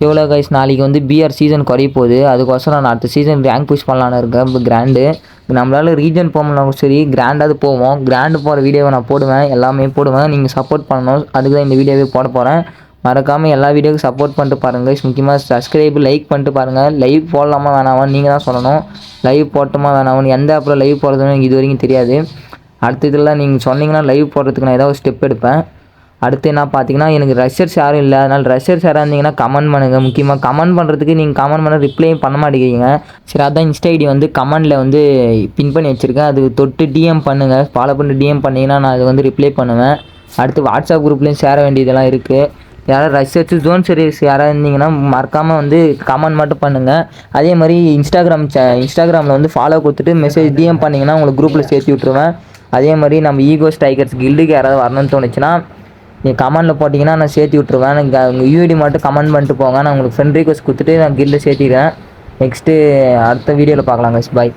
எவ்வளோ கைஸ் நாளைக்கு வந்து பிஆர் சீசன் குறைய போகுது. அதுக்கோசரம் நான் அடுத்த சீசன் ரேங்க் புஷ் பண்ணலான்னு இருக்கேன். இப்போ கிராண்டு நம்மளால் ரீஜன் போகணும்னாலும் சரி கிராண்டாவது போவோம். கிராண்டு போகிற வீடியோவை நான் போடுவேன், எல்லாமே போடுவேன். நீங்கள் சப்போர்ட் பண்ணணும், அதுக்கு தான் இந்த வீடியோவே போட போகிறேன். மறக்காமல் எல்லா வீடியோவுக்கும் சப்போர்ட் பண்ணிட்டு பாருங்கள். முக்கியமாக சப்ஸ்கிரைப் லைக் பண்ணிட்டு பாருங்கள். லைவ் போடலாமா வேணாமான்னு நீங்கள் தான் சொல்லணும். லைவ் போட்டோமா வேணாமான்னு எந்த ஆப்பில் லைவ் போடுறதுன்னு எனக்கு இது வரைக்கும் தெரியாது. அடுத்த இதெல்லாம் நீங்கள் சொன்னீங்கன்னா லைவ் போடுறதுக்கு நான் ஏதாவது ஸ்டெப் எடுப்பேன். அடுத்து என்ன பார்த்தீங்கன்னா எனக்கு ரஷ்யர்ஸ் யாரும் இல்லை. அதனால் ரஷ்யர்ஸ் யாராக இருந்தீங்கன்னா கமெண்ட் பண்ணுங்கள். முக்கியமாக கமெண்ட் பண்ணுறதுக்கு நீங்கள் கமெண்ட் பண்ண ரிப்ளையும் பண்ண மாட்டேங்கிறீங்க. சரி, அதான் இன்ஸ்டா ஐடி வந்து கமெண்டில் வந்து பின் பண்ணி வச்சுருக்கேன். அது தொட்டு டிஎம் பண்ணுங்கள். ஃபாலோ பண்ணி டிஎம் பண்ணிங்கன்னா நான் அது வந்து ரிப்ளை பண்ணுவேன். அடுத்து வாட்ஸ்அப் குரூப்லேயும் சேர வேண்டியதெல்லாம் இருக்குது. யாராவது ரஷ்யர்ஸ் ஜோன் சீரிஸ் யாராவது இருந்தீங்கன்னா மறக்காமல் வந்து கமெண்ட் மட்டும் பண்ணுங்கள். அதே மாதிரி இன்ஸ்டாகிராமில் வந்து ஃபாலோ கொடுத்துட்டு மெசேஜ் டிஎம் பண்ணிங்கன்னா உங்களுக்கு குரூப்பில் சேர்த்து விட்ருவேன். அதே மாதிரி நம்ம ஈகோ ஸ்ட்ரைக்கர்ஸ் கில்டுக்கு யாராவது வரணும்னு தோணுச்சுன்னா நீங்கள் கமெண்டில் போட்டிங்கன்னா நான் சேர்த்து விட்ருவேன். உங்கள் யூஐடி மட்டும் கமெண்ட் பண்ணிட்டு போங்க. நான் உங்களுக்கு ஃப்ரெண்ட் ரிக்வெஸ்ட் கொடுத்துட்டு நான் கில்டில் சேர்த்திடுறேன். நெக்ஸ்ட்டு அடுத்த வீடியோவில் பார்க்கலாம் கைஸ். பாய்.